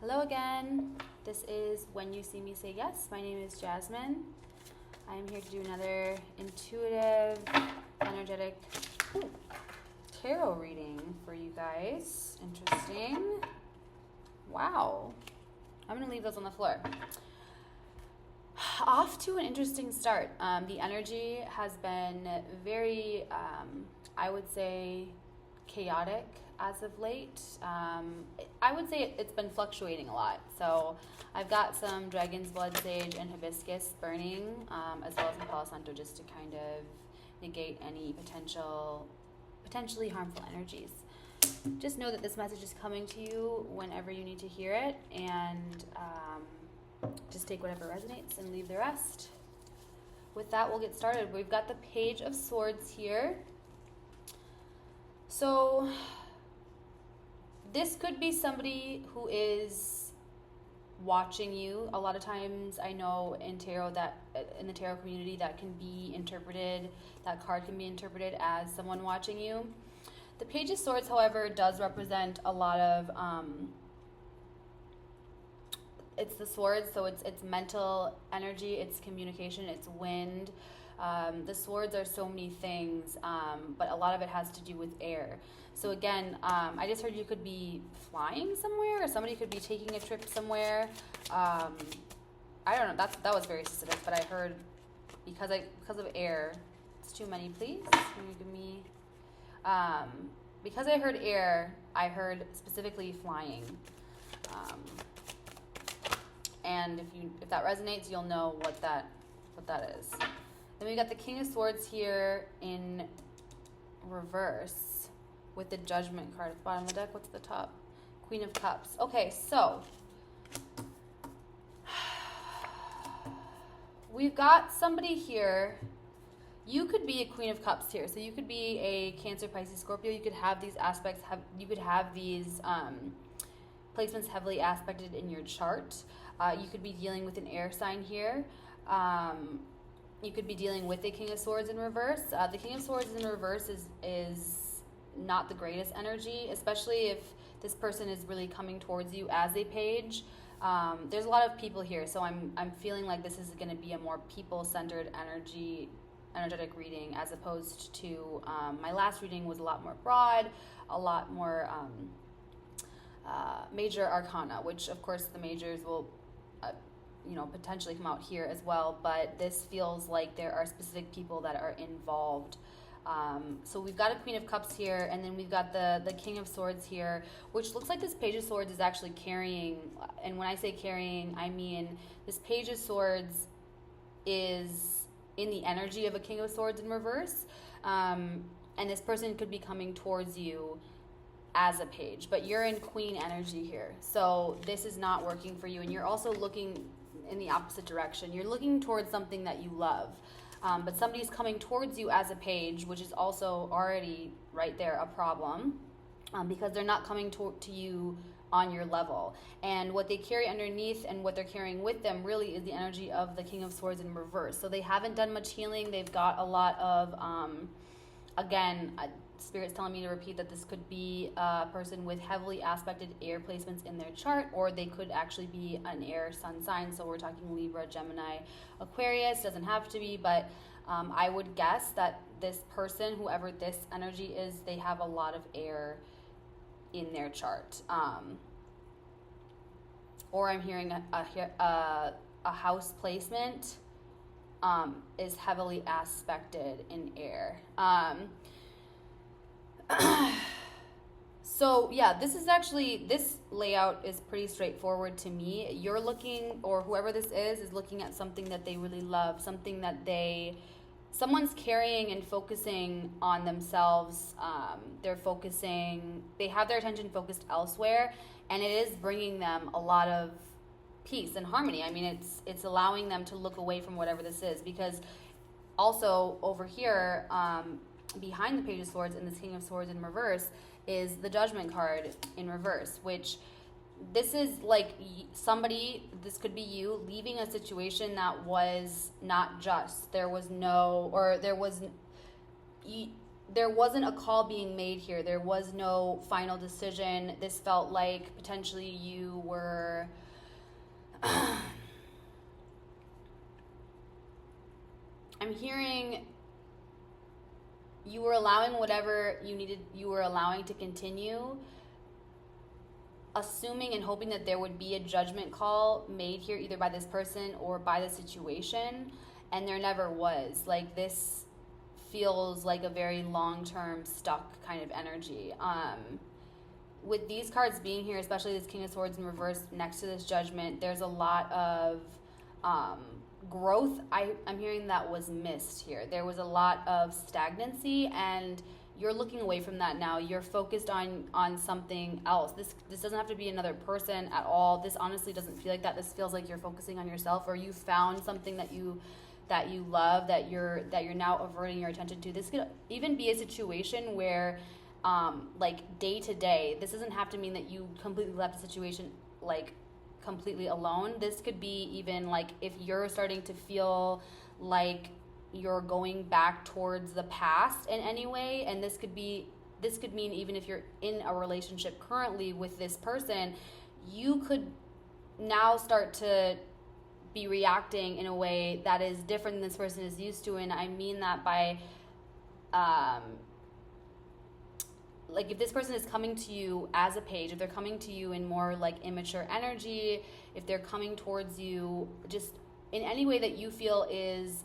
Hello again. This is When You See Me Say Yes. My name is Jasmine. I am here to do another intuitive, energetic tarot reading for you guys. Interesting. Wow. I'm going to leave those on the floor. Off to an interesting start. The energy has been very, I would say, chaotic as of late. I would say it's been fluctuating a lot. So I've got some Dragon's Blood Sage and Hibiscus burning, as well as some Palo Santo, just to kind of negate any potentially harmful energies. Just know that this message is coming to you whenever you need to hear it, and just take whatever resonates and leave the rest. With that, we'll get started. We've got the Page of Swords here. So this could be somebody who is watching you. A lot of times I know in tarot, that in the tarot community, that can be interpreted, that card can be interpreted as someone watching you. The Page of Swords, however, does represent a lot of it's the swords, so it's mental energy, it's communication, it's wind. The swords are so many things, but a lot of it has to do with air. So again, I just heard you could be flying somewhere, or somebody could be taking a trip somewhere. I don't know. That was very specific, but I heard because of air. It's too many, please. Can you give me? Because I heard air, I heard specifically flying. And if that resonates, you'll know what that is. Then we got the King of Swords here in reverse with the Judgment card at the bottom of the deck. What's the top? Queen of Cups. Okay, so we've got somebody here. You could be a Queen of Cups here. So you could be a Cancer, Pisces, Scorpio. You could have these aspects. You could have these placements heavily aspected in your chart. You could be dealing with an air sign here. You could be dealing with the King of Swords in reverse. The King of Swords in reverse is not the greatest energy, especially if this person is really coming towards you as a page. There's a lot of people here, so I'm feeling like this is going to be a more people-centered energetic reading, as opposed to my last reading was a lot more broad, a lot more major arcana, which of course the majors will potentially come out here as well, but this feels like there are specific people that are involved. So we've got a Queen of Cups here, and then we've got the King of Swords here, which looks like this Page of Swords is actually carrying, and when I say carrying, I mean this Page of Swords is in the energy of a King of Swords in reverse, and this person could be coming towards you as a page, but you're in Queen energy here, so this is not working for you, and you're also looking in the opposite direction. You're looking towards something that you love, but somebody's coming towards you as a page, which is also already right there a problem, because they're not coming to you on your level, and what they carry underneath and what they're carrying with them really is the energy of the King of Swords in reverse. So they haven't done much healing. They've got a lot of Spirit's telling me to repeat that this could be a person with heavily aspected air placements in their chart, or they could actually be an air sun sign. So we're talking Libra, Gemini, Aquarius. Doesn't have to be, but I would guess that this person, whoever this energy is, they have a lot of air in their chart. Or I'm hearing a house placement is heavily aspected in air. So yeah, this layout is pretty straightforward to me. You're looking, or whoever this is looking at something that they really love, something that someone's carrying and focusing on themselves. They have their attention focused elsewhere, and it is bringing them a lot of peace and harmony. I mean, it's allowing them to look away from whatever this is, because also over here, behind the Page of Swords and the King of Swords in reverse is the Judgment card in reverse, which this is like this could be you leaving a situation that was not just. there wasn't a call being made here. There was no final decision. This felt like potentially you were I'm hearing you were allowing whatever you were allowing to continue, assuming and hoping that there would be a judgment call made here either by this person or by the situation, and there never was. Like, this feels like a very long-term stuck kind of energy. With these cards being here, especially this King of Swords in reverse next to this Judgment, there's a lot of growth I'm hearing that was missed here. There was a lot of stagnancy, and you're looking away from that now. You're focused on something else. This doesn't have to be another person at all. This honestly doesn't feel like that. This feels like you're focusing on yourself, or you found something that you love, that you're now averting your attention to. This could even be a situation where like day to day, this doesn't have to mean that you completely left the situation like completely alone. This could be even like if you're starting to feel like you're going back towards the past in any way, and this could mean even if you're in a relationship currently with this person, you could now start to be reacting in a way that is different than this person is used to. And I mean that by like if this person is coming to you as a page, if they're coming to you in more like immature energy, if they're coming towards you just in any way that you feel is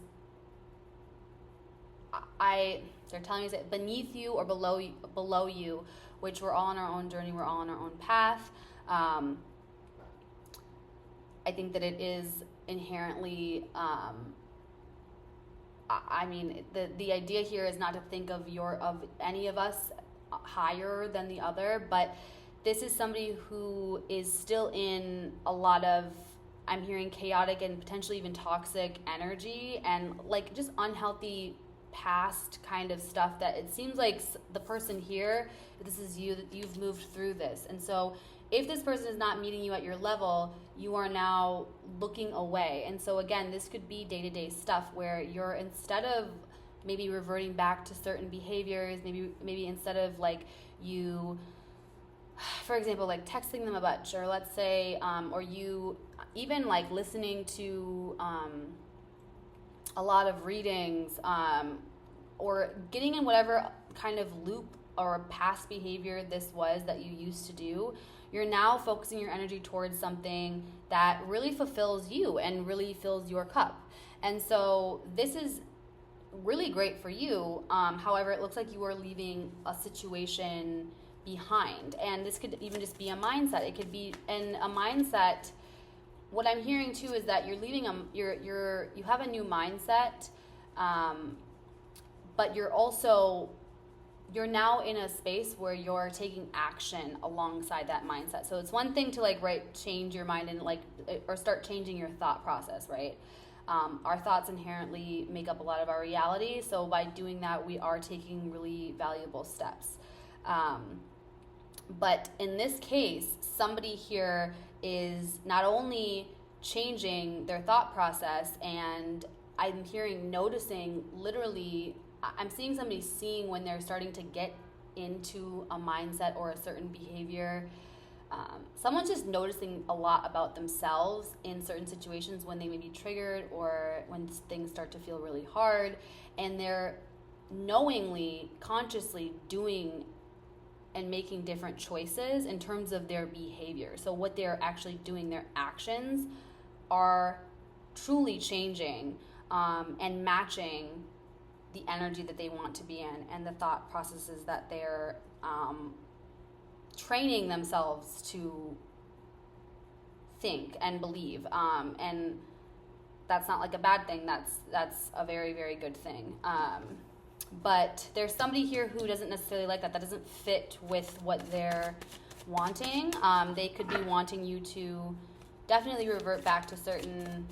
they're telling you that beneath you or below you, which we're all on our own journey, we're all on our own path. I think that it is inherently I mean the idea here is not to think of any of us higher than the other, but this is somebody who is still in a lot of, I'm hearing, chaotic and potentially even toxic energy and like just unhealthy past kind of stuff that it seems like the person here, this is you, that you've moved through this. And so if this person is not meeting you at your level, you are now looking away. And so again, this could be day-to-day stuff where you're, instead of maybe reverting back to certain behaviors, maybe instead of like you, for example, like texting them a bunch, or let's say, or you even like listening to a lot of readings, or getting in whatever kind of loop or past behavior this was that you used to do, you're now focusing your energy towards something that really fulfills you and really fills your cup. And so this is really great for you. However, it looks like you are leaving a situation behind, and this could even just be a mindset. It could be in a mindset. What I'm hearing too is that you're leaving you have a new mindset, but you're now in a space where you're taking action alongside that mindset. So it's one thing to change your mind and or start changing your thought process, right? Our thoughts inherently make up a lot of our reality. So by doing that, we are taking really valuable steps. But in this case, somebody here is not only changing their thought process, and I'm noticing literally, I'm seeing somebody seeing when they're starting to get into a mindset or a certain behavior. Someone's just noticing a lot about themselves in certain situations when they may be triggered or when things start to feel really hard, and they're knowingly, consciously doing and making different choices in terms of their behavior. So what they're actually doing, their actions are truly changing and matching the energy that they want to be in and the thought processes that they're training themselves to think and believe, and that's not like a bad thing. That's a very, very good thing. But there's somebody here who doesn't necessarily like that. That doesn't fit with what they're wanting. They could be wanting you to definitely revert back to certain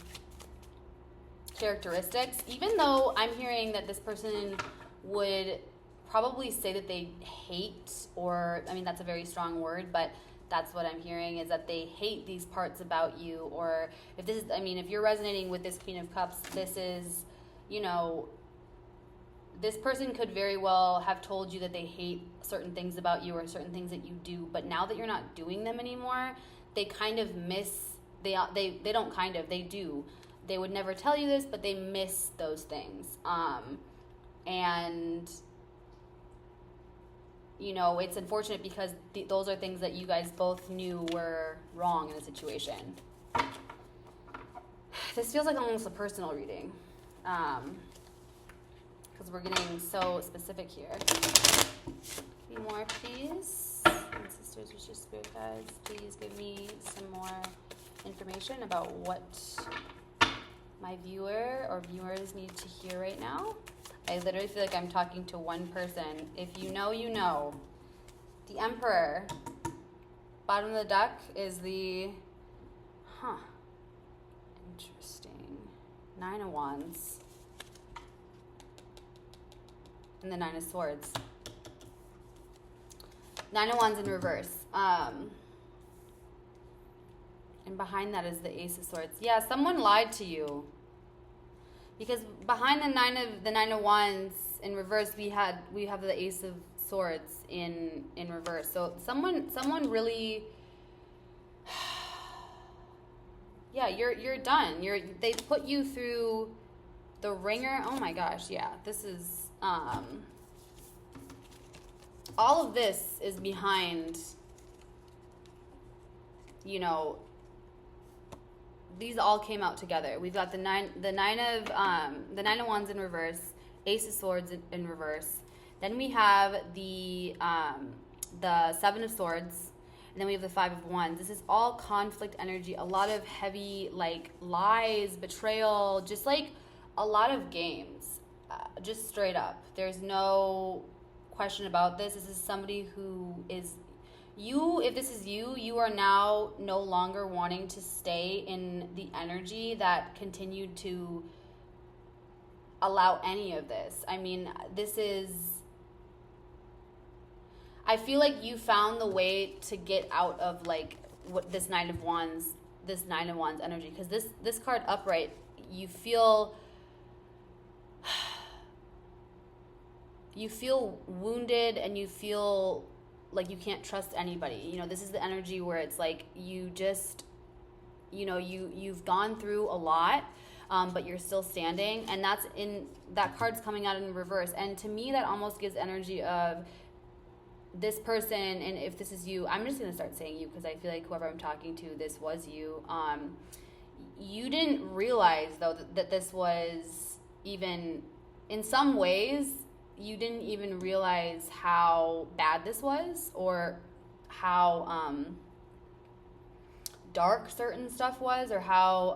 characteristics, even though I'm hearing that this person would probably say that they hate, or I mean that's a very strong word, but that's what I'm hearing, is that they hate these parts about you. Or if this is, I mean, if you're resonating with this Queen of Cups, this is, this person could very well have told you that they hate certain things about you or certain things that you do, but now that you're not doing them anymore, they kind of miss, they don't kind of, they do. They would never tell you this, but they miss those things. And, you know, it's unfortunate because those are things that you guys both knew were wrong in the situation. This feels like almost a personal reading. Because we're getting so specific here. Any more, please? And sisters, Witches, Spirit guides, please give me some more information about what my viewer or viewers need to hear right now. I literally feel like I'm talking to one person. If you know, you know. The Emperor. Bottom of the deck is the... Interesting. 9 of Wands. And the 9 of Swords. 9 of Wands in reverse. And behind that is the Ace of Swords. Yeah, someone lied to you. Because behind the 9 of Wands in reverse, we have the Ace of Swords in reverse. So someone really, yeah, you're done. They put you through the ringer. Oh my gosh, yeah. This is all of this is behind, you know, these all came out together. We've got the nine of Wands in reverse, Ace of Swords in reverse. Then we have the 7 of Swords, and then we have the 5 of Wands. This is all conflict energy, a lot of heavy like lies, betrayal, just like a lot of games, just straight up. There's no question about this. This is somebody who is you. If this is you, you are now no longer wanting to stay in the energy that continued to allow any of this. I mean, this is, I feel like you found the way to get out of like what this 9 of Wands energy, because this card upright, you feel wounded and you feel like you can't trust anybody. You know, this is the energy where it's like you just, you know, you've gone through a lot, but you're still standing, and that card's coming out in reverse. And to me, that almost gives energy of this person, and if this is you, I'm just gonna start saying you because I feel like whoever I'm talking to, this was you. You didn't realize though that this was even, in some ways, you didn't even realize how bad this was, or how dark certain stuff was, or how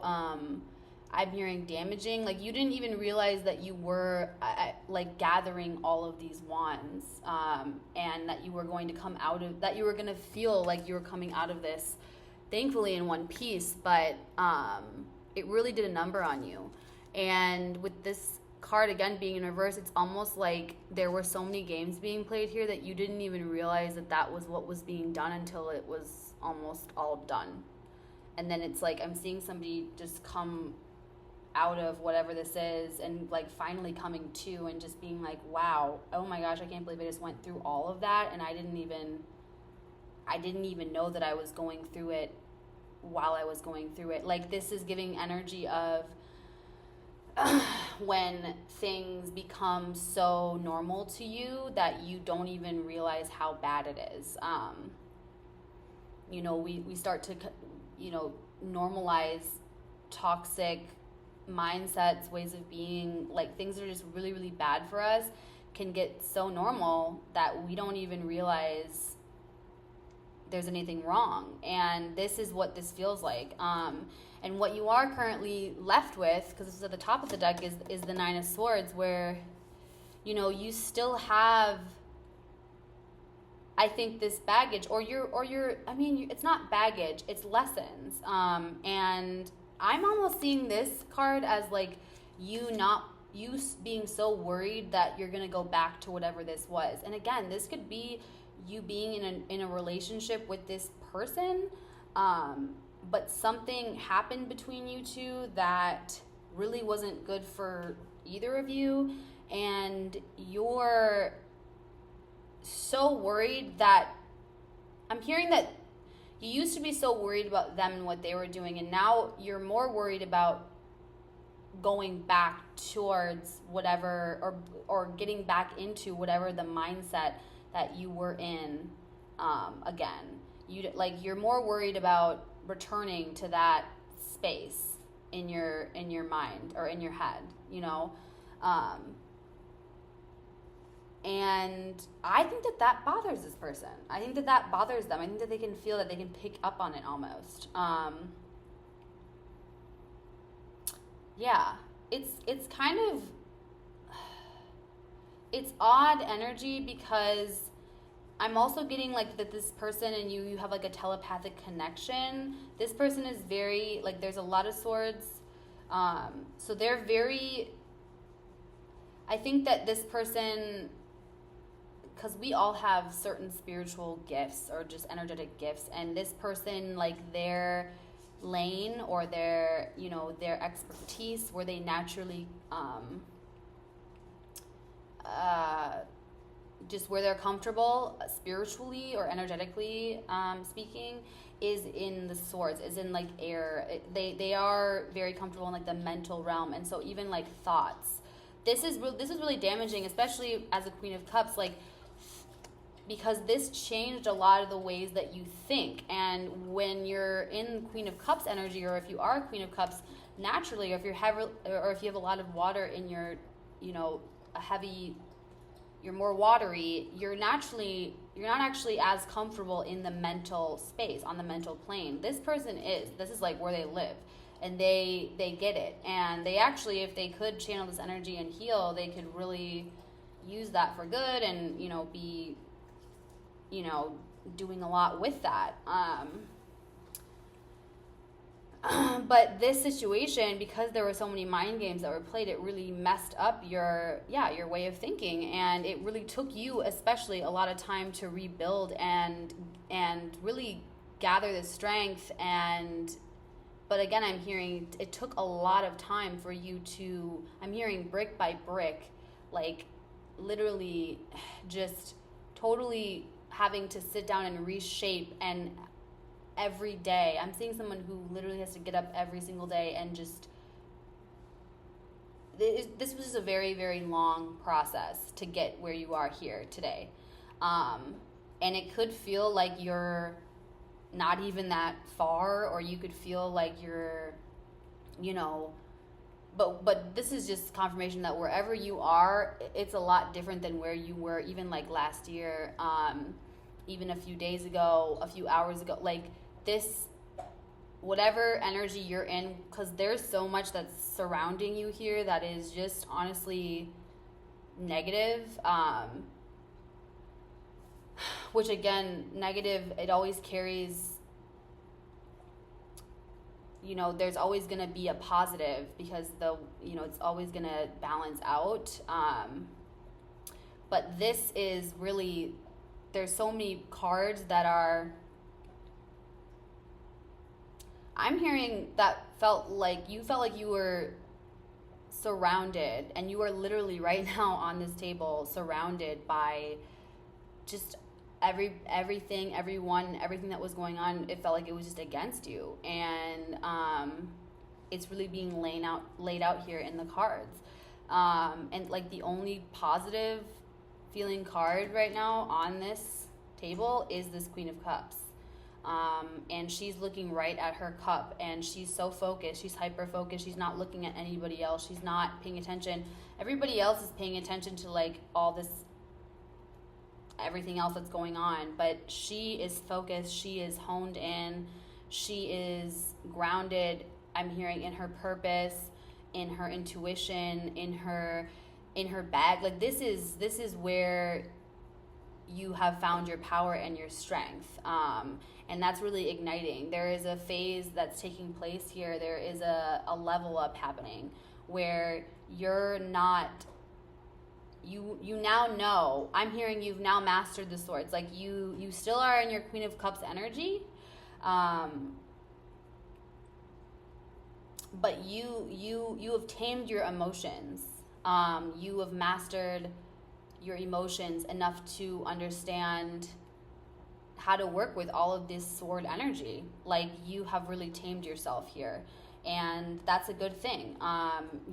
I'm hearing damaging. Like, you didn't even realize that you were like gathering all of these wands, and that you were going to come out of that. You were going to feel like you were coming out of this, thankfully, in one piece. But it really did a number on you. And with this card again being in reverse, it's almost like there were so many games being played here that you didn't even realize that was what was being done until it was almost all done. And then it's like I'm seeing somebody just come out of whatever this is and like finally coming to and just being like, wow, oh my gosh, I can't believe I just went through all of that, and I didn't even know that I was going through it while I was going through it. Like, this is giving energy of when things become so normal to you that you don't even realize how bad it is. You know, we start to, you know, normalize toxic mindsets, ways of being, like things that are just really, really bad for us can get so normal that we don't even realize there's anything wrong. And this is what this feels like. And what you are currently left with, because this is at the top of the deck, is the 9 of Swords, where, you know, you still have, I think, this baggage, or you're, I mean, it's not baggage, it's lessons. And I'm almost seeing this card as like you being so worried that you're gonna go back to whatever this was. And again, this could be you being in a relationship with this person, but something happened between you two that really wasn't good for either of you, and you're so worried that I'm hearing that you used to be so worried about them and what they were doing, and now you're more worried about going back towards whatever, or getting back into whatever the mindset that you were in again. You're more worried about returning to that space in your mind or in your head, you know. And I think that bothers this person. I think that bothers them. I think that they can feel that they can pick up on it almost. Yeah, it's kind of, it's odd energy, because I'm also getting like that this person and you have like a telepathic connection. This person is very, like, there's a lot of swords. So they're very, I think that this person, because we all have certain spiritual gifts or just energetic gifts, and this person, like, their lane or their, you know, their expertise, where they naturally just where they're comfortable spiritually or energetically speaking, is in the swords, is in like air. They are very comfortable in like the mental realm, and so even like thoughts, this is really damaging, especially as a Queen of Cups, like, because this changed a lot of the ways that you think. And when you're in Queen of Cups energy, or if you are a Queen of Cups naturally, or if you have a lot of water in your, you know, you're more watery, you're not actually as comfortable in the mental space, on the mental plane. This is like where they live, and they get it. And they actually, if they could channel this energy and heal, they could really use that for good, and, you know, be, you know, doing a lot with that. But this situation, because there were so many mind games that were played, it really messed up your way of thinking, and it really took you especially a lot of time to rebuild and really gather the strength. But again, I'm hearing it took a lot of time for you to, I'm hearing brick by brick, like literally just totally having to sit down and reshape. And every day, I'm seeing someone who literally has to get up every single day and just, this was a very, very long process to get where you are here today. And it could feel like you're not even that far, or you could feel like you're, you know, but this is just confirmation that wherever you are, it's a lot different than where you were even like last year, even a few days ago, a few hours ago. Like this, whatever energy you're in, because there's so much that's surrounding you here that is just honestly negative, which again, negative, it always carries, you know, there's always going to be a positive, because it's always going to balance out. But this is really, there's so many cards that are, I'm hearing that felt like you were surrounded, and you are literally right now on this table surrounded by just everything that was going on. It felt like it was just against you, and it's really being laid out here in the cards. And like the only positive feeling card right now on this table is this Queen of Cups. And she's looking right at her cup, and she's so focused, she's hyper focused, she's not looking at anybody else, she's not paying attention. Everybody else is paying attention to like all this, everything else that's going on, but she is focused, she is honed in, she is grounded, I'm hearing, in her purpose, in her intuition, in her bag. Like this is where you have found your power and your strength, and that's really igniting. There is a phase that's taking place here. There is a level up happening where you're not, you now know, I'm hearing you've now mastered the swords. Like you still are in your Queen of Cups energy, but you have tamed your emotions. You have mastered your emotions enough to understand how to work with all of this sword energy. Like, you have really tamed yourself here, and that's a good thing.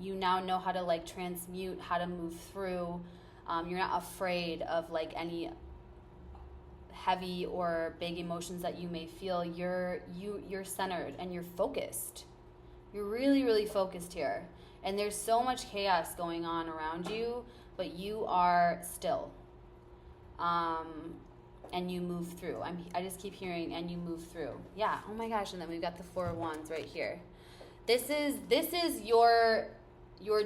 You now know how to like transmute, how to move through. You're not afraid of like any heavy or big emotions that you may feel. You're centered and you're focused. You're really, really focused here. And there's so much chaos going on around you, but you are still. And you move through. I just keep hearing, and you move through. Yeah. Oh my gosh. And then we've got the Four of Wands right here. This is your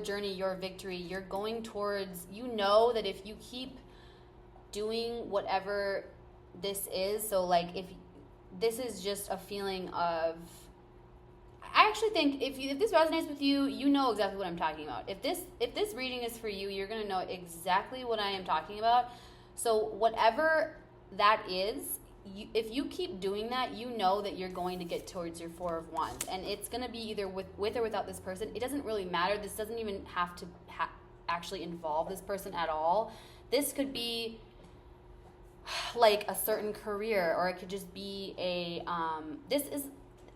journey, your victory. You're going towards, you know that if you keep doing whatever this is, so like if this is just a feeling of, I actually think if this resonates with you, you know exactly what I'm talking about. If this reading is for you, you're going to know exactly what I am talking about. So whatever that is, if you keep doing that, you know that you're going to get towards your Four of Wands. And it's going to be either with or without this person. It doesn't really matter. This doesn't even have to actually involve this person at all. This could be like a certain career, or it could just be this is,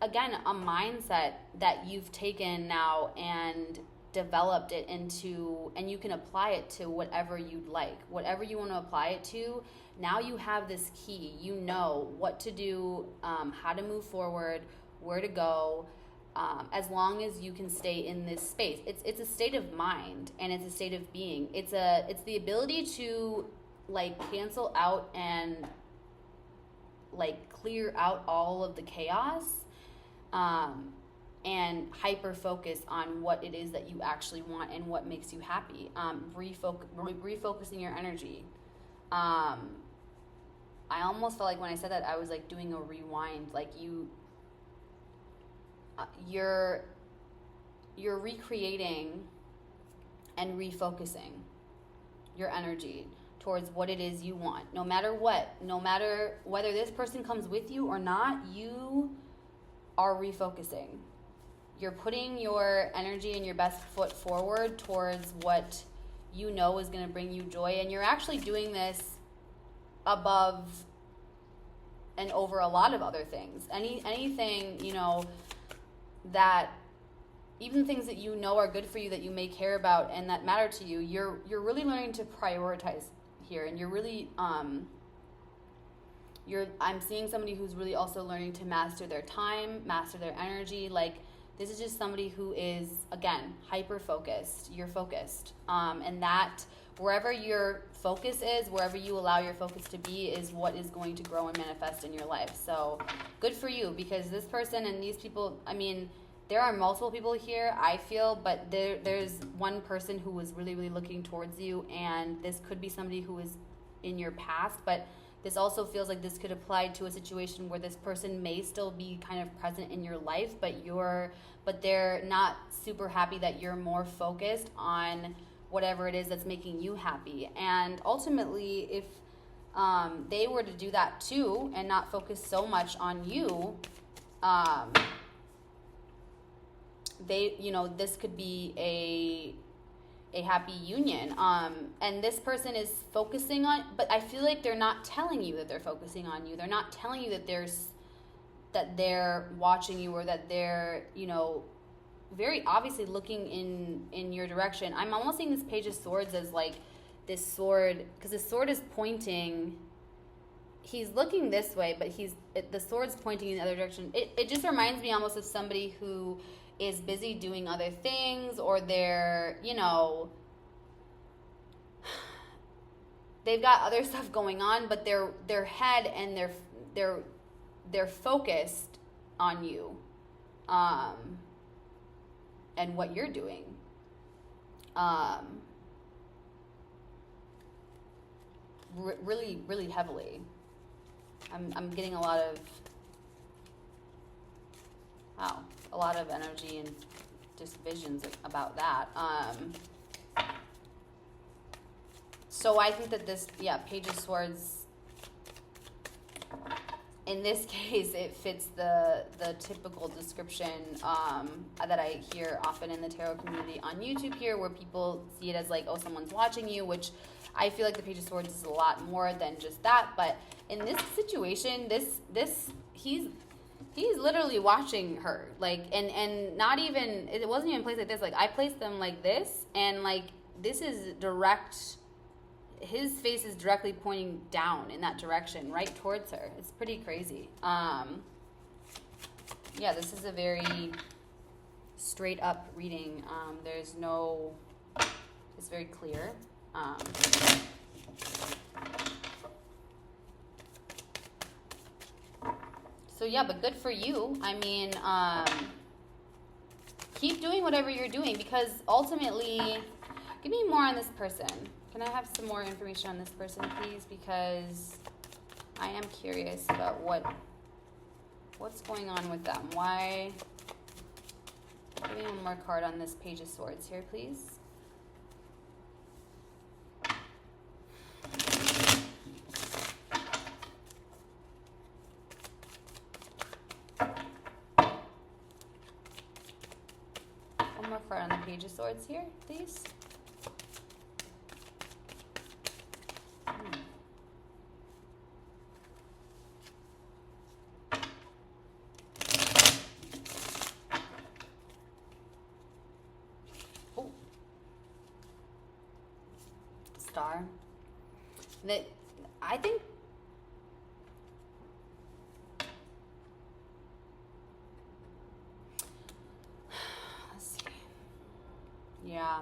again, a mindset that you've taken now and developed it into, and you can apply it to whatever you'd like. Whatever you want to apply it to, now you have this key. You know what to do, how to move forward, where to go, as long as you can stay in this space. It's a state of mind, and it's a state of being. It's the ability to like cancel out and like clear out all of the chaos, and hyper focus on what it is that you actually want and what makes you happy. Refocusing your energy. I almost felt like when I said that, I was like doing a rewind. Like you're recreating and refocusing your energy towards what it is you want. No matter what, no matter whether this person comes with you or not, you are refocusing. You're putting your energy and your best foot forward towards what you know is going to bring you joy. And you're actually doing this above and over a lot of other things. Anything, you know, that even things that you know are good for you, that you may care about and that matter to you, you're really learning to prioritize here. And you're really I'm seeing somebody who's really also learning to master their time, master their energy. Like, this is just somebody who is, again, hyper focused. You're focused, and that wherever your focus is, wherever you allow your focus to be, is what is going to grow and manifest in your life. So good for you, because this person and these people, I mean, there are multiple people here, I feel, but there's one person who was really, really looking towards you, and this could be somebody who is in your past, but this also feels like this could apply to a situation where this person may still be kind of present in your life, but they're not super happy that you're more focused on whatever it is that's making you happy. And ultimately, if they were to do that too and not focus so much on you, this could be a happy union. And this person is focusing on, but I feel like they're not telling you that they're focusing on you. They're not telling you that they're watching you, or that they're, you know, very obviously looking in your direction. I'm almost seeing this Page of Swords as like this sword, because the sword is pointing, he's looking this way, but the sword's pointing in the other direction. It just reminds me almost of somebody who is busy doing other things, or they're, you know, they've got other stuff going on, but their head and they're focused on you, and what you're doing. Really, really heavily. I'm getting a lot of energy and just visions about that. So I think that this, Page of Swords in this case, it fits the typical description that I hear often in the tarot community on YouTube here, where people see it as like, oh, someone's watching you, which I feel like the Page of Swords is a lot more than just that. But in this situation, he's literally watching her, like, and not even, it wasn't even placed like this. Like, I placed them like this, and like this is direct. His face is directly pointing down in that direction, right towards her. It's pretty crazy. Yeah, this is a very straight up reading. There's no, it's very clear. So yeah, but good for you. I mean, keep doing whatever you're doing, because ultimately, give me more on this person. Can I have some more information on this person, please? Because I am curious about what's going on with them. Why? Give me one more card on this Page of Swords here, please. One more card on the Page of Swords here, please. Star. That I think let's see. Yeah.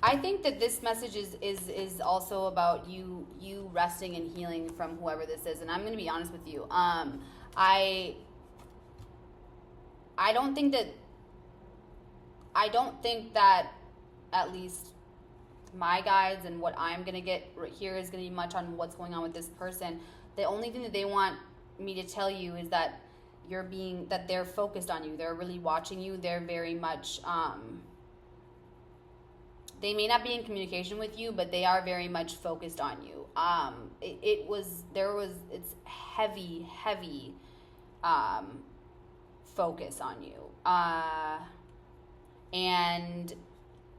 I think that this message is also about you resting and healing from whoever this is. And I'm gonna be honest with you. I don't think that at least my guides and what I'm going to get right here is going to be much on what's going on with this person. The only thing that they want me to tell you is that that they're focused on you. They're really watching you. They're very much, they may not be in communication with you, but they are very much focused on you. It's heavy, focus on you. And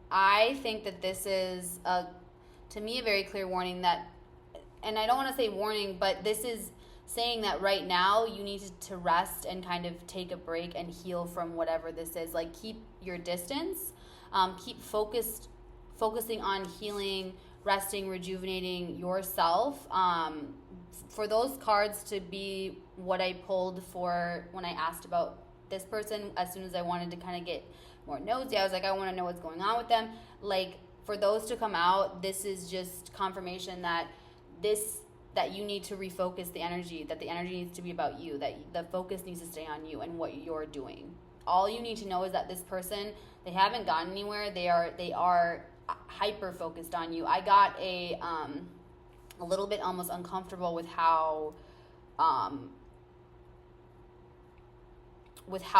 I think that this is, to me, a very clear warning that, and I don't want to say warning, but this is saying that right now you need to rest and kind of take a break and heal from whatever this is. Like, keep your distance, keep focusing on healing, resting, rejuvenating yourself. For those cards to be what I pulled for when I asked about this person, as soon as I wanted to kind of get more nosy, I was like, I want to know what's going on with them. Like, for those to come out, this is just confirmation that you need to refocus the energy, that the energy needs to be about you, that the focus needs to stay on you and what you're doing. All you need to know is that this person, they haven't gotten anywhere. They are hyper focused on you. I got a little bit almost uncomfortable with how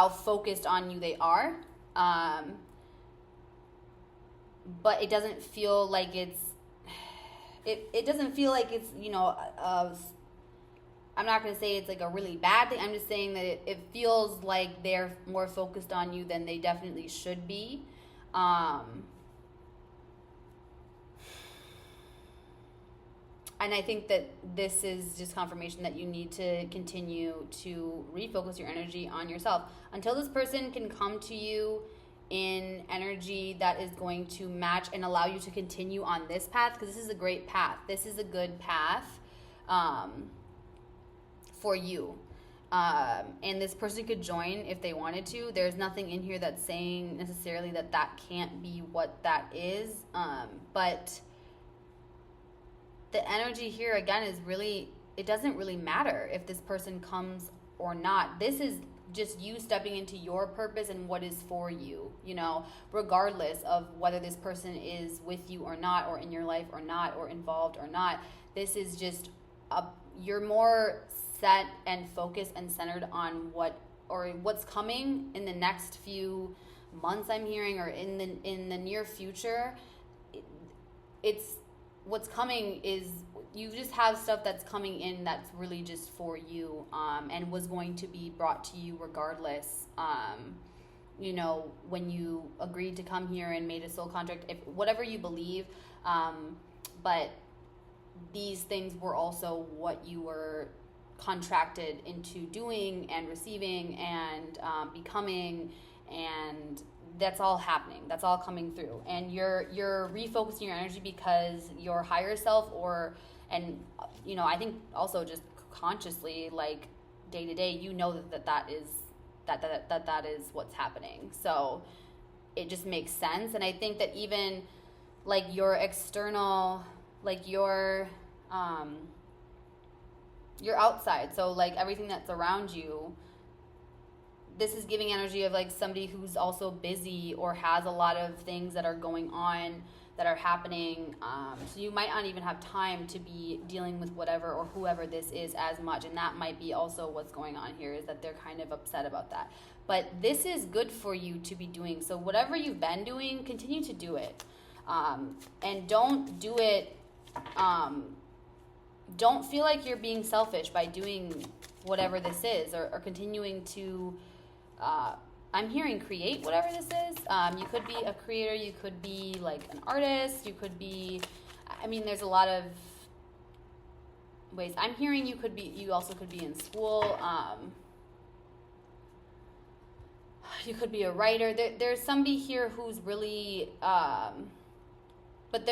focused on you they are. But it doesn't feel like it doesn't feel like it's, I'm not going to say it's like a really bad thing. I'm just saying that it feels like they're more focused on you than they definitely should be. And I think that this is just confirmation that you need to continue to refocus your energy on yourself until this person can come to you in energy that is going to match and allow you to continue on this path, because this is a great path. This is a good path for you. And this person could join if they wanted to. There's nothing in here that's saying necessarily that can't be what that is. But the energy here, again, is really, it doesn't really matter if this person comes or not. This is just you stepping into your purpose and what is for you, regardless of whether this person is with you or not, or in your life or not, or involved or not. This is just, you're more set and focused and centered on what's coming in the next few months, I'm hearing, or in the near future. It's what's coming is you just have stuff that's coming in that's really just for you, and was going to be brought to you regardless. You know, when you agreed to come here and made a soul contract, if whatever you believe, but these things were also what you were contracted into doing and receiving and becoming, and that's all happening. That's all coming through, and you're refocusing your energy because your higher self, and you know, I think also just consciously, like day to day, you know that is what's happening. So it just makes sense, and I think that even like your external, like your outside, so like everything that's around you, this is giving energy of like somebody who's also busy or has a lot of things that are going on, that are happening. So you might not even have time to be dealing with whatever or whoever this is as much. And that might be also what's going on here, is that they're kind of upset about that. But this is good for you to be doing. So whatever you've been doing, continue to do it. And don't do it, don't feel like you're being selfish by doing whatever this is, or continuing to, I'm hearing create whatever this is. You could be a creator, you could be like an artist, you could be, I mean, there's a lot of ways. I'm hearing you also could be in school. You could be a writer. There's somebody here who's really, but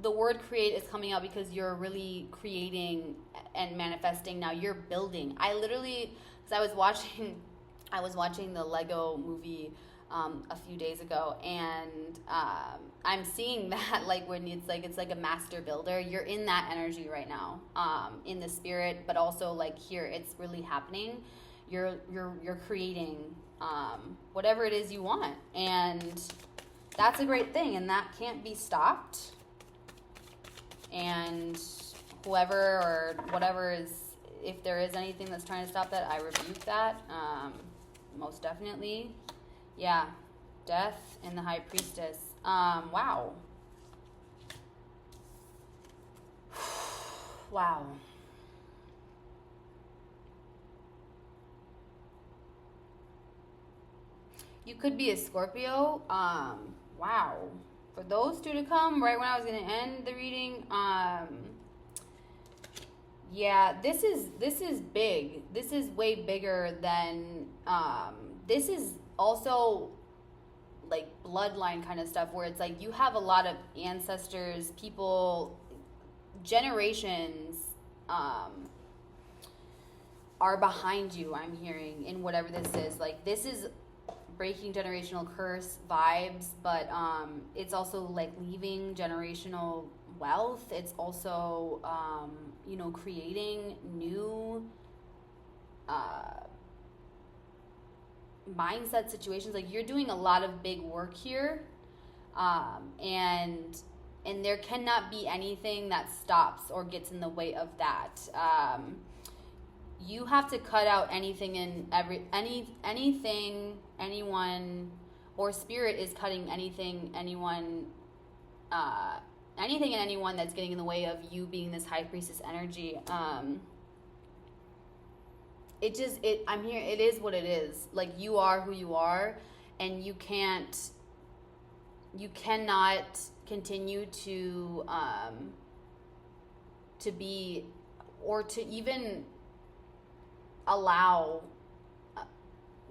the word create is coming out because you're really creating and manifesting. Now you're building. I literally, because I was watching the Lego movie a few days ago, and I'm seeing that, like when it's like a master builder. You're in that energy right now, in the spirit, but also like here, it's really happening. You're creating whatever it is you want, and that's a great thing, and that can't be stopped. And whoever or whatever is, if there is anything that's trying to stop that, I rebuke that. Most definitely. Yeah. Death and the High Priestess. Wow. Wow. You could be a Scorpio. Wow. For those two to come right when I was going to end the reading, yeah, this is big. This is way bigger than, this is also like bloodline kind of stuff, where it's like you have a lot of ancestors, people, generations, are behind you, I'm hearing, in whatever this is. Like, this is breaking generational curse vibes, but it's also like leaving generational wealth. It's also creating new mindset situations. Like, you're doing a lot of big work here, and there cannot be anything that stops or gets in the way of that. You have to cut out anything and anything, anyone, or spirit is cutting anything, anyone, anything and anyone that's getting in the way of you being this High Priestess energy. I'm here, it is what it is. Like, you are who you are, and you cannot continue to be, or to even allow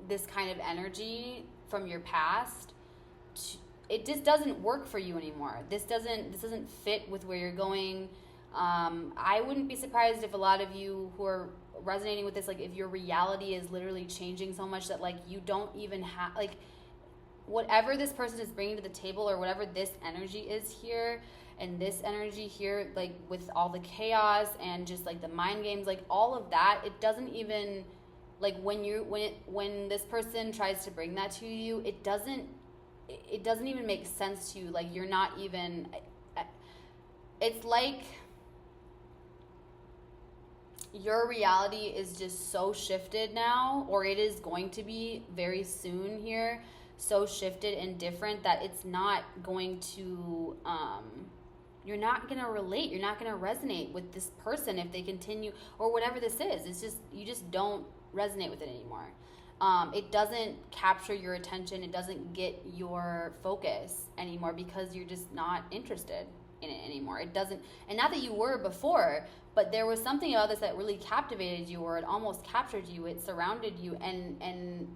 this kind of energy from your past. It just doesn't work for you anymore. This doesn't fit with where you're going. I wouldn't be surprised if a lot of you who are resonating with this, like, if your reality is literally changing so much that, like, you don't even have, like, whatever this person is bringing to the table, or whatever this energy is here, and this energy here, like, with all the chaos and just like the mind games, like all of that, it doesn't even, like, when this person tries to bring that to you, it doesn't even make sense to you. Like, you're not even, it's like your reality is just so shifted now, or it is going to be very soon here, so shifted and different that it's not going to you're not going to relate, you're not going to resonate with this person if they continue, or whatever this is. It's just, you just don't resonate with it anymore. It doesn't capture your attention. It doesn't get your focus anymore because you're just not interested in it anymore. It doesn't, and not that you were before, but there was something about this that really captivated you, or it almost captured you. It surrounded you, and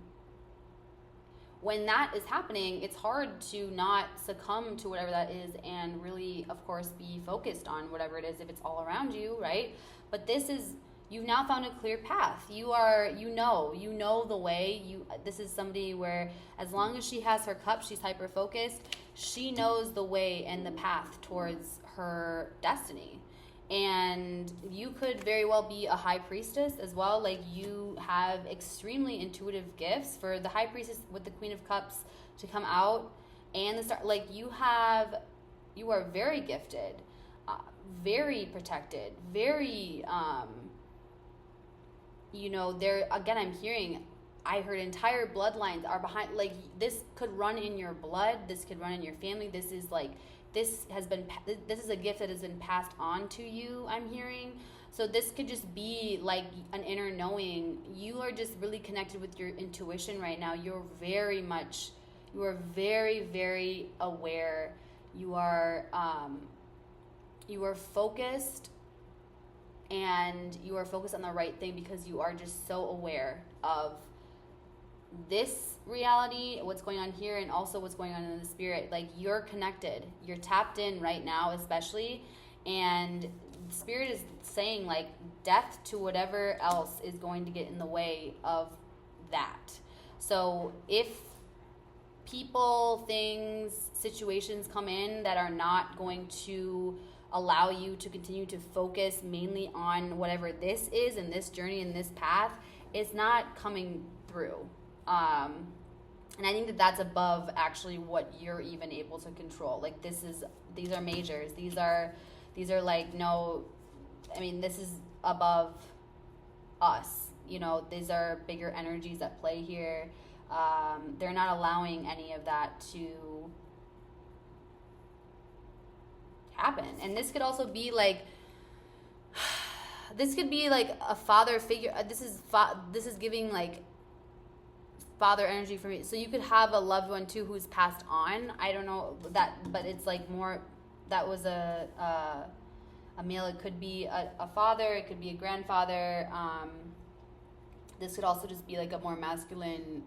when that is happening, it's hard to not succumb to whatever that is and really, of course, be focused on whatever it is if it's all around you, right? But this is, you've now found a clear path. You know the way. This is somebody where, as long as she has her cup, she's hyper focused. She knows the way and the path towards her destiny. And you could very well be a high priestess as well. Like, you have extremely intuitive gifts. For the high priestess with the Queen of Cups to come out and the star, like, you are very gifted, very protected, very, there, again, I heard entire bloodlines are behind, like, this could run in your blood, this could run in your family, this is a gift that has been passed on to you, I'm hearing. So this could just be like an inner knowing. You are just really connected with your intuition right now. You are very, very aware. You are focused, and you are focused on the right thing because you are just so aware of this reality, what's going on here, and also what's going on in the spirit. Like, you're connected, you're tapped in right now, especially, and spirit is saying, like, death to whatever else is going to get in the way of that. So if people, things, situations come in that are not going to allow you to continue to focus mainly on whatever this is, and this journey and this path, it's not coming through. And I think that that's above actually what you're even able to control. Like, these are majors. These are like, no, I mean, this is above us. These are bigger energies at play here. They're not allowing any of that to happen. And this could also be like, a father figure. This is giving, like, father energy for me. So you could have a loved one too who's passed on. I don't know that, but it's like more, that was a male. It could be a father, it could be a grandfather. This could also just be like a more masculine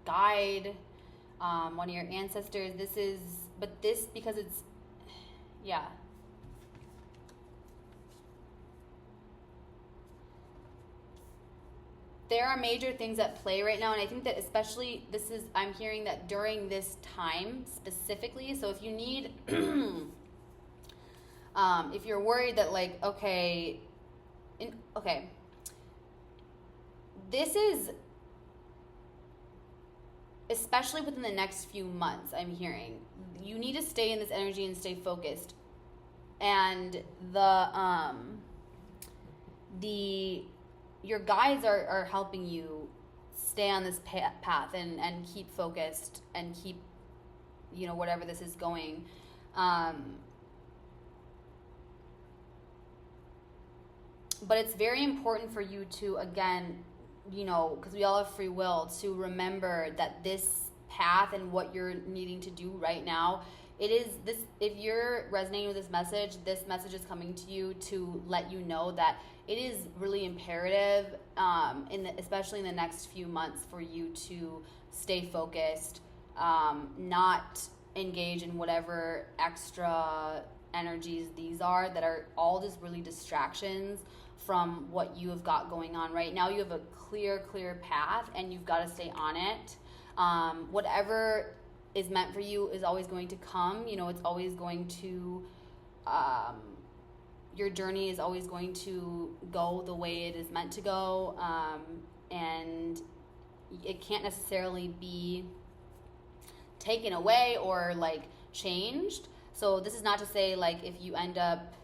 guide, one of your ancestors. Because it's, yeah. There are major things at play right now, and I think that especially I'm hearing that during this time specifically. So if you need, if you're worried that, like, this is, especially within the next few months, I'm hearing, you need to stay in this energy and stay focused. And your guides are helping you stay on this path and keep focused and keep, whatever this is going. But it's very important for you to, again, because we all have free will, to remember that this path and what you're needing to do right now, it is this. If you're resonating with this message is coming to you to let you know that it is really imperative, especially in the next few months, for you to stay focused, not engage in whatever extra energies these are that are all just really distractions from what you have got going on right now. You have a clear path, and you've got to stay on it. Whatever is meant for you is always going to come. It's always going to, your journey is always going to go the way it is meant to go. And it can't necessarily be taken away or, like, changed. So this is not to say, like, if you end up,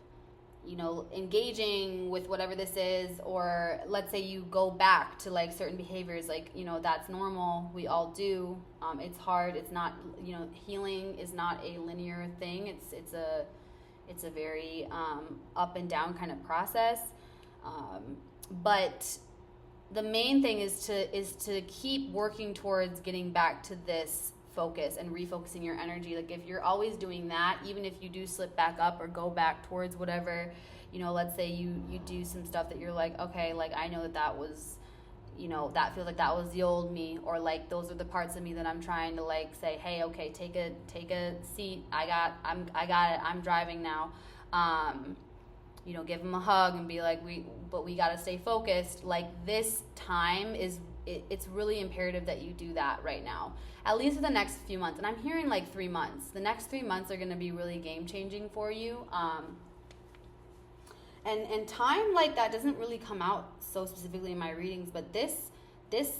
engaging with whatever this is, or let's say you go back to, like, certain behaviors, like, that's normal. We all do. It's hard. It's not, healing is not a linear thing. It's a very up and down kind of process. But the main thing is to keep working towards getting back to this focus and refocusing your energy. Like if you're always doing that, even if you do slip back up or go back towards whatever, let's say you do some stuff that you're like, okay, like I know that was, that feels like that was the old me, or like those are the parts of me that I'm trying to like say, hey, okay, take a seat. I got it. I'm driving now. Give them a hug and be like, we got to stay focused. Like this time it's really imperative that you do that right now, at least for the next few months. And I'm hearing like 3 months. The next 3 months are going to be really game changing for you. And time like that doesn't really come out so specifically in my readings, but this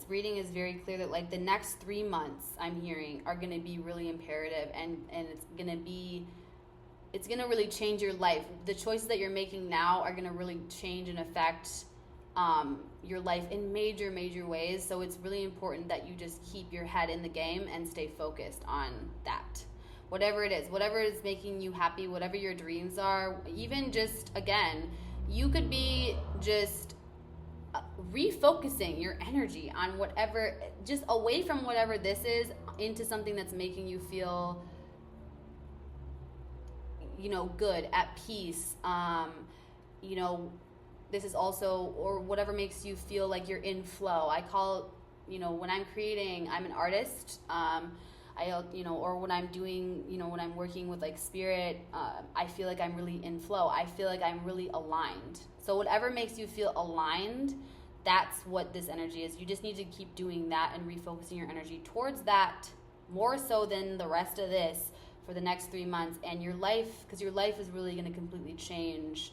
reading is very clear that like the next 3 months I'm hearing are going to be really imperative, and it's going to really change your life. The choices that you're making now are going to really change and affect your life in major ways. So it's really important that you just keep your head in the game and stay focused on that. Whatever it is making you happy, whatever your dreams are, even just, again, you could be just refocusing your energy on whatever, just away from whatever this is, into something that's making you feel, good, at peace. This is also, or whatever makes you feel like you're in flow. I call, when I'm creating, I'm an artist. Or when I'm doing, when I'm working with like spirit, I feel like I'm really in flow. I feel like I'm really aligned. So whatever makes you feel aligned, that's what this energy is. You just need to keep doing that and refocusing your energy towards that more so than the rest of this for the next 3 months. And your life, because your life is really going to completely change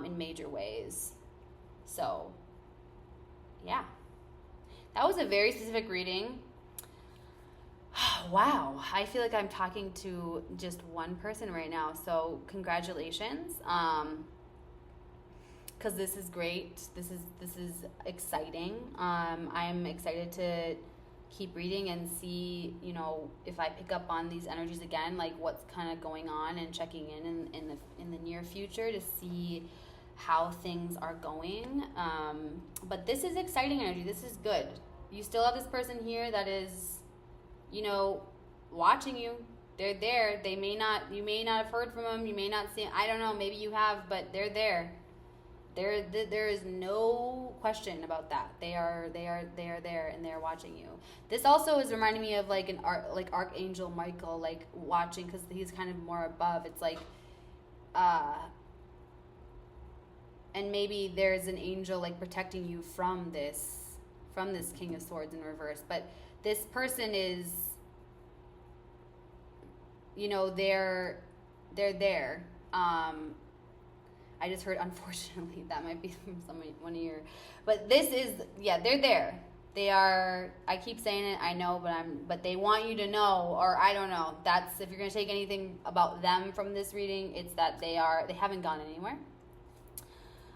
in major ways. So, yeah. That was a very specific reading. Wow, I feel like I'm talking to just one person right now, so congratulations, because this is great. This is exciting. I'm excited to keep reading and see, if I pick up on these energies again, like what's kind of going on, and checking in the near future to see how things are going. But this is exciting energy. This is good. You still have this person here that is, watching you. They're there. You may not have heard from them. You may not see, I don't know, maybe you have, but they're there. There is no question about that. They are there, and they're watching you. This also is reminding me of like Archangel Michael, like watching, because he's kind of more above. It's like, and maybe there's an angel like protecting you from this King of Swords in reverse. But this person is, they're there. I just heard, unfortunately, that might be from one of your, but this is, they're there. They are, I keep saying it, I know, but they want you to know, or I don't know. That's, if you're going to take anything about them from this reading, it's that they haven't gone anywhere.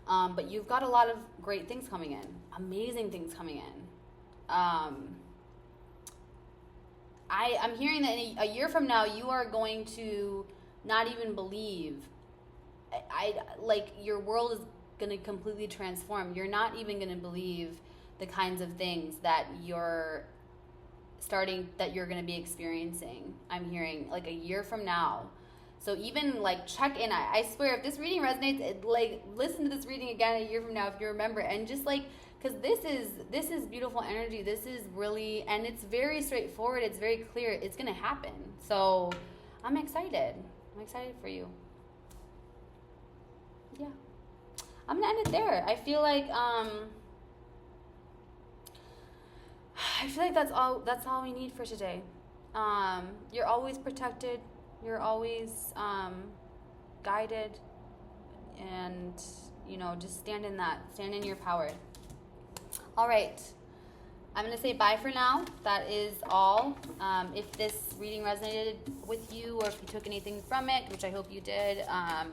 But you've got a lot of great things coming in, amazing things coming in. I'm hearing that in a year from now, you are going to not even believe. Your world is going to completely transform. You're not even going to believe the kinds of things that you're going to be experiencing. I'm hearing like a year from now. So even like check in. I swear, if this reading resonates, listen to this reading again a year from now if you remember, and just because this is beautiful energy. This is really, and it's very straightforward. It's very clear. It's gonna happen. So I'm excited. I'm excited for you. Yeah, I'm gonna end it there. I feel like that's all we need for today. You're always protected. You're always guided, and just stand in your power. All right, I'm gonna say bye for now. That is all. If this reading resonated with you, or if you took anything from it, which I hope you did,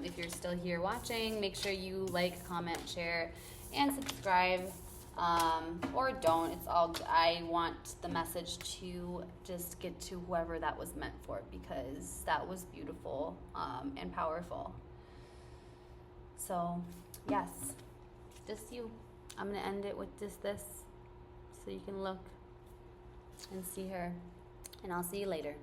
if you're still here watching, make sure you like, comment, share, and subscribe. Or don't. It's all. I want the message to just get to whoever that was meant for, because that was beautiful and powerful. So, yes, just you. I'm going to end it with just this so you can look and see her. And I'll see you later.